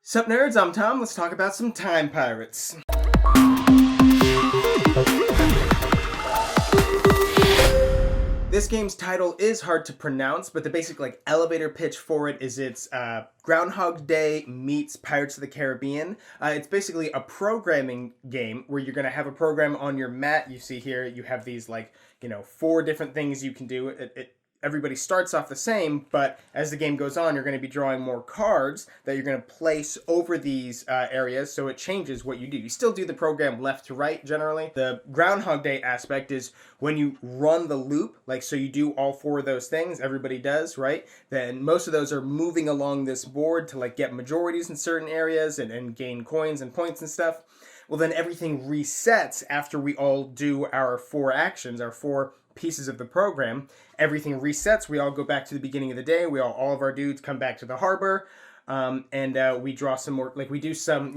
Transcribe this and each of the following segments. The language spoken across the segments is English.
Sup nerds, I'm Tom. Let's talk about some time pirates. This game's title is hard to pronounce, but the basic elevator pitch for it is it's Groundhog Day meets Pirates of the Caribbean. It's basically a programming game where you're going to have a program on your mat. You see here, you have these 4 different things you can do. Everybody starts off the same, but as the game goes on, you're going to be drawing more cards that you're going to place over these areas, so it changes what you do. You still do the program left to right, generally. The Groundhog Day aspect is when you run the loop, so you do all 4 of those things, everybody does, right? Then most of those are moving along this board to get majorities in certain areas and gain coins and points and stuff. Well, then everything resets after we all do our 4 actions, our 4 pieces of the program. Everything resets. We all go back to the beginning of the day. All of our dudes come back to the harbor, and we draw some more. We do some,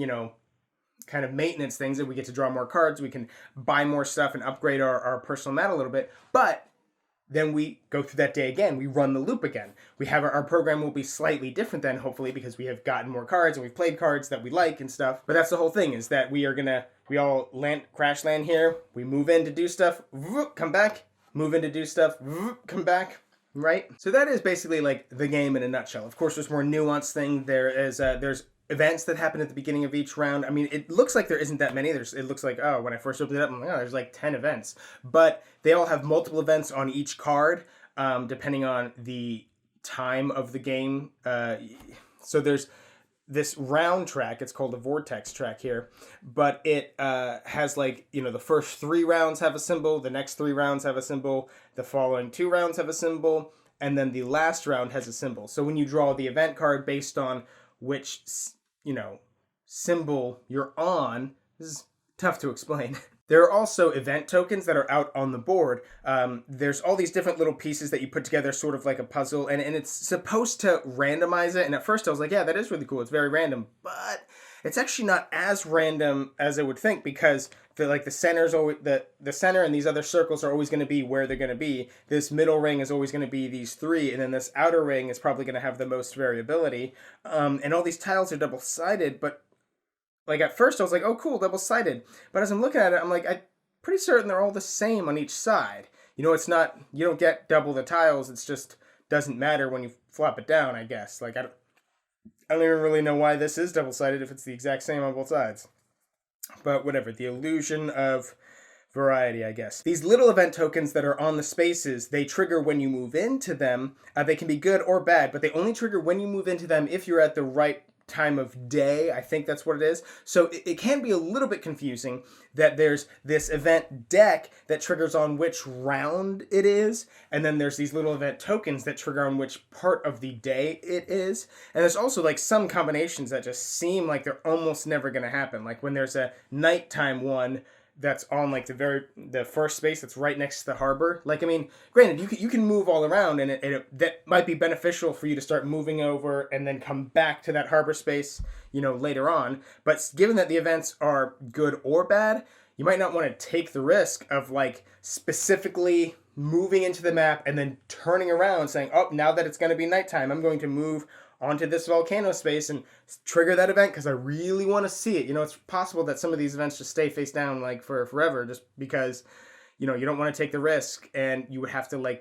kind of maintenance things, and we get to draw more cards. We can buy more stuff and upgrade our personal mat a little bit. But then we go through that day again. We run the loop again. We have our program will be slightly different then, hopefully, because we have gotten more cards and we've played cards that we like and stuff. But that's the whole thing, is that we all crash land here. We move in to do stuff, come back, move in to do stuff, come back, right? So that is basically the game in a nutshell. Of course, there's more nuanced thing. There's events that happen at the beginning of each round. I mean, it looks like there isn't that many. It looks like, when I first opened it up, I'm like, there's 10 events. But they all have multiple events on each card, depending on the time of the game. So there's this round track. It's called a vortex track here, but it has the first 3 rounds have a symbol, the next 3 rounds have a symbol, the following 2 rounds have a symbol, and then the last round has a symbol. So when you draw the event card based on which symbol you're on, this is tough to explain. There are also event tokens that are out on the board. There's all these different little pieces that you put together sort of like a puzzle, and it's supposed to randomize it. And at first I was like, yeah, that is really cool. It's very random. But it's actually not as random as I would think, because the center's always, the center and these other circles are always going to be where they're going to be. This middle ring is always going to be these 3, and then this outer ring is probably going to have the most variability. And all these tiles are double-sided, but at first I was like, oh, cool, double-sided. But as I'm looking at it, I'm I'm pretty certain they're all the same on each side. It's not, you don't get double the tiles. It's just doesn't matter when you flop it down, I guess. I don't even really know why this is double-sided if it's the exact same on both sides. But whatever, the illusion of variety, I guess. These little event tokens that are on the spaces, they trigger when you move into them. They can be good or bad, but they only trigger when you move into them if you're at the right time of day. I think that's what it is. So it can be a little bit confusing that there's this event deck that triggers on which round it is, and then there's these little event tokens that trigger on which part of the day it is. And there's also some combinations that just seem like they're almost never going to happen. When there's a nighttime one that's on the first space that's right next to the harbor. Granted, you can move all around, and that might be beneficial for you to start moving over and then come back to that harbor space, later on. But given that the events are good or bad, you might not want to take the risk of specifically moving into the map and then turning around saying, oh, now that it's going to be nighttime, I'm going to move onto this volcano space and trigger that event because I really want to see it. It's possible that some of these events just stay face down for forever, just because, you don't want to take the risk, and you would have to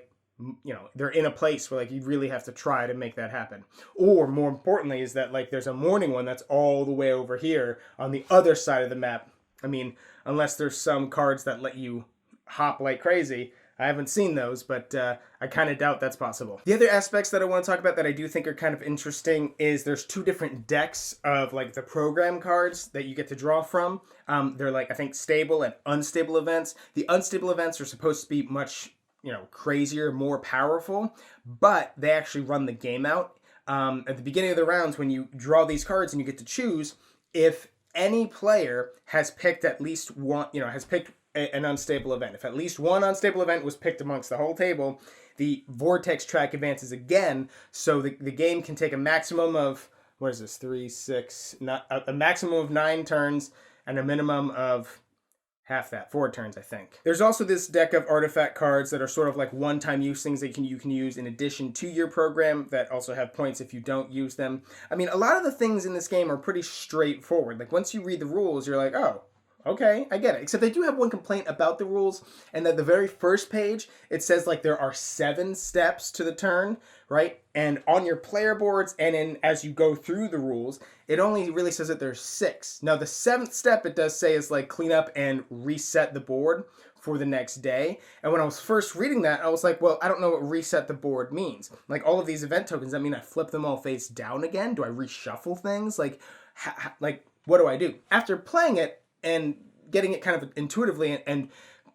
they're in a place where you really have to try to make that happen. Or more importantly is that there's a morning one that's all the way over here on the other side of the map. I mean, unless there's some cards that let you hop like crazy. I haven't seen those, but I kind of doubt that's possible. The other aspects that I want to talk about that I do think are kind of interesting is there's 2 different decks of the program cards that you get to draw from. They're I think stable and unstable events. The unstable events are supposed to be much, crazier, more powerful, but they actually run the game out. At the beginning of the rounds, when you draw these cards and you get to choose, if any player has picked at least one, has picked an unstable event. If at least one unstable event was picked amongst the whole table, the vortex track advances again, so the game can take a maximum of, 3, 6, a maximum of 9 turns and a minimum of half that, 4 turns, I think. There's also this deck of artifact cards that are sort of like one-time use things that you can use in addition to your program that also have points if you don't use them. I mean, a lot of the things in this game are pretty straightforward. Like, once you read the rules, you're like, oh, okay, I get it. Except I do have one complaint about the rules, and that the very first page, it says like there are 7 steps to the turn, right? And on your player boards and as you go through the rules, it only really says that there's 6. Now the 7th step it does say is like clean up and reset the board for the next day. And when I was first reading that, I was like, well, I don't know what reset the board means. Like, all of these event tokens, that mean I flip them all face down again? Do I reshuffle things? Like, what do I do? After playing it and getting it kind of intuitively and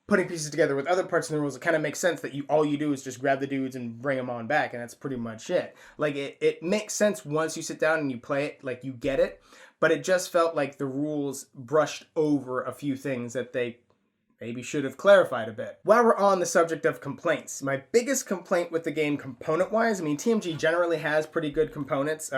putting pieces together with other parts of the rules, it kind of makes sense that all you do is just grab the dudes and bring them on back, and that's pretty much it. Like, it makes sense once you sit down and you play it, like, you get it, but it just felt like the rules brushed over a few things that they maybe should have clarified a bit. While we're on the subject of complaints, my biggest complaint with the game component-wise, I mean, TMG generally has pretty good components.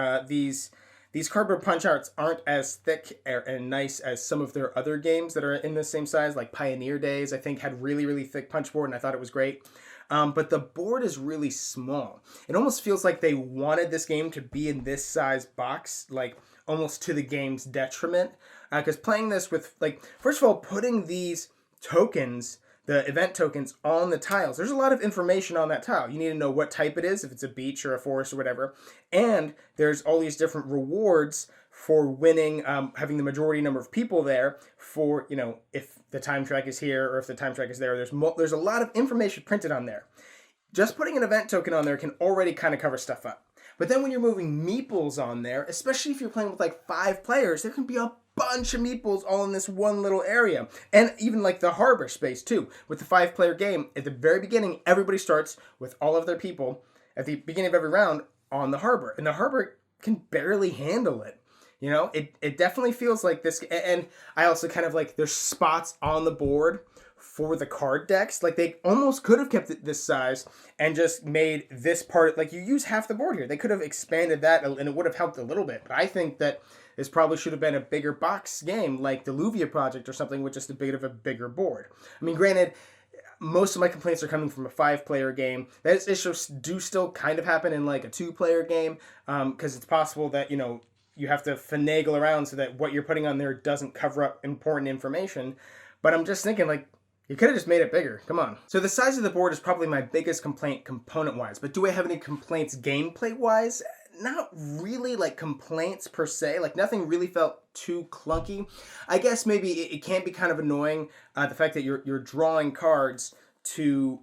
These cardboard punch outs aren't as thick and nice as some of their other games that are in the same size, like Pioneer Days, I think, had really, really thick punch board, and I thought it was great. But the board is really small. It almost feels like they wanted this game to be in this size box, like almost to the game's detriment. Because playing this with, like, first of all, putting these tokens, the event tokens, on the tiles, there's a lot of information on that tile. You need to know what type it is, if it's a beach or a forest or whatever. And there's all these different rewards for winning, having the majority number of people there for, if the time track is here or if the time track is there. There's a lot of information printed on there. Just putting an event token on there can already kind of cover stuff up. But then when you're moving meeples on there, especially if you're playing with like 5 players, there can be a bunch of meeples all in this one little area. And even like the harbor space too. With the 5-player game, at the very beginning, everybody starts with all of their people at the beginning of every round on the harbor. And the harbor can barely handle it. It definitely feels like this. And I also kind of like, there's spots on the board for the card decks. Like, they almost could have kept it this size and just made this part, like, you use half the board here. They could have expanded that and it would have helped a little bit. But I think that this probably should have been a bigger box game, like the Luvia Project or something, with just a bit of a bigger board. I mean, granted, most of my complaints are coming from a 5-player game. That issues do still kind of happen in like a 2-player game, because it's possible that, you have to finagle around so that what you're putting on there doesn't cover up important information. But I'm just thinking, like, you could have just made it bigger. Come on. So the size of the board is probably my biggest complaint component-wise. But do I have any complaints gameplay-wise? Not really, like, complaints per se. Like, nothing really felt too clunky. I guess maybe it can be kind of annoying, the fact that you're drawing cards to,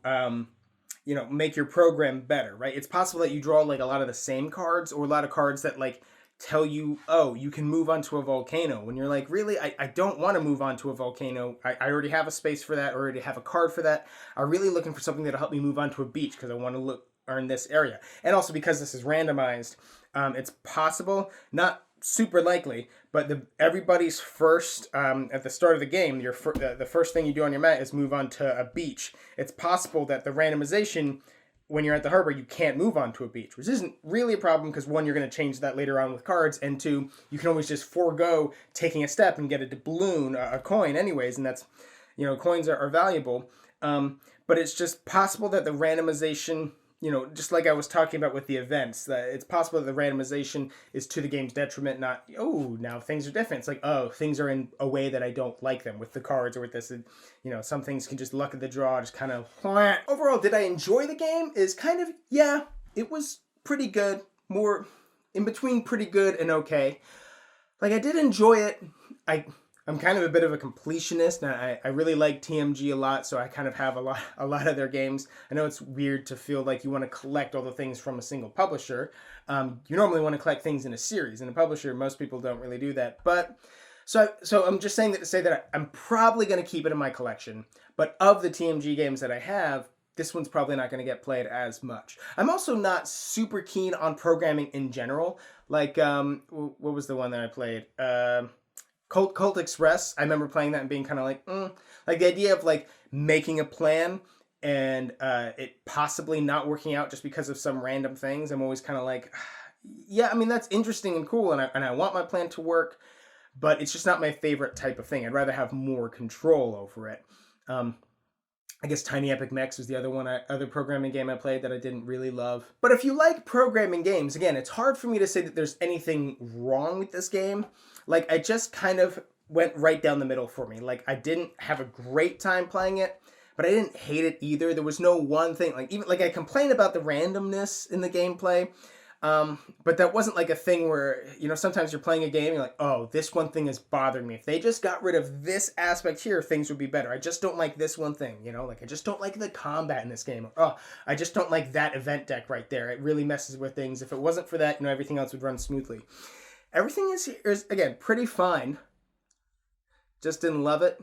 make your program better, right? It's possible that you draw, like, a lot of the same cards, or a lot of cards that, like, tell you, oh, you can move onto a volcano. When you're like, really? I don't want to move onto a volcano. I already have a space for that. I already have a card for that. I'm really looking for something that'll help me move onto a beach because I want to earn this area. And also because this is randomized, it's possible, not super likely, but everybody's first, at the start of the game, the first thing you do on your mat is move onto a beach. It's possible that the randomization, when you're at the harbor, you can't move onto a beach, which isn't really a problem because, 1, you're going to change that later on with cards, and 2, you can always just forego taking a step and get a doubloon, a coin anyways, and that's, coins are valuable. But it's just possible that the randomization, just like I was talking about with the events, that it's possible that the randomization is to the game's detriment, not, oh, now things are different. It's like, oh, things are in a way that I don't like them with the cards or with this. And, some things can just luck of the draw, just kind of. Overall, did I enjoy the game? Is kind of, yeah, it was pretty good. More in between pretty good and okay. Like, I did enjoy it. I'm kind of a bit of a completionist, and I really like TMG a lot, so I kind of have a lot of their games. I know it's weird to feel like you want to collect all the things from a single publisher. You normally want to collect things in a series. In a publisher, most people don't really do that. But so I'm just saying that to say that I'm probably going to keep it in my collection. But of the TMG games that I have, this one's probably not going to get played as much. I'm also not super keen on programming in general. Like, what was the one that I played? Cult Express. I remember playing that and being kind of like, like the idea of like making a plan and it possibly not working out just because of some random things. I'm always kind of like, yeah, I mean, that's interesting and cool, and I want my plan to work, but it's just not my favorite type of thing. I'd rather have more control over it. I guess Tiny Epic Mechs was the other programming game I played that I didn't really love. But if you like programming games, again, it's hard for me to say that there's anything wrong with this game. Like, I just kind of went right down the middle for me. Like, I didn't have a great time playing it, but I didn't hate it either. There was no one thing, like, even, like, I complained about the randomness in the gameplay, but that wasn't like a thing where, you know, sometimes you're playing a game and you're like, oh, this one thing is bothering me. If they just got rid of this aspect here, things would be better. I just don't like this one thing, you know, like I just don't like the combat in this game. Oh, I just don't like that event deck right there. It really messes with things. If it wasn't for that, you know, everything else would run smoothly. Everything is again, pretty fine. Just didn't love it.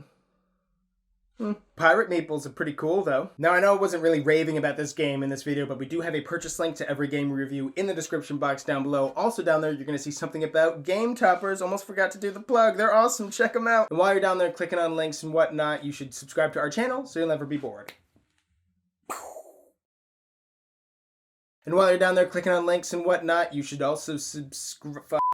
Pirate Meeples are pretty cool, though. Now, I know I wasn't really raving about this game in this video, but we do have a purchase link to every game review in the description box down below. Also down there, you're going to see something about Game Toppers. Almost forgot to do the plug. They're awesome. Check them out. And while you're down there clicking on links and whatnot, you should subscribe to our channel so you'll never be bored. And while you're down there clicking on links and whatnot, you should also subscribe.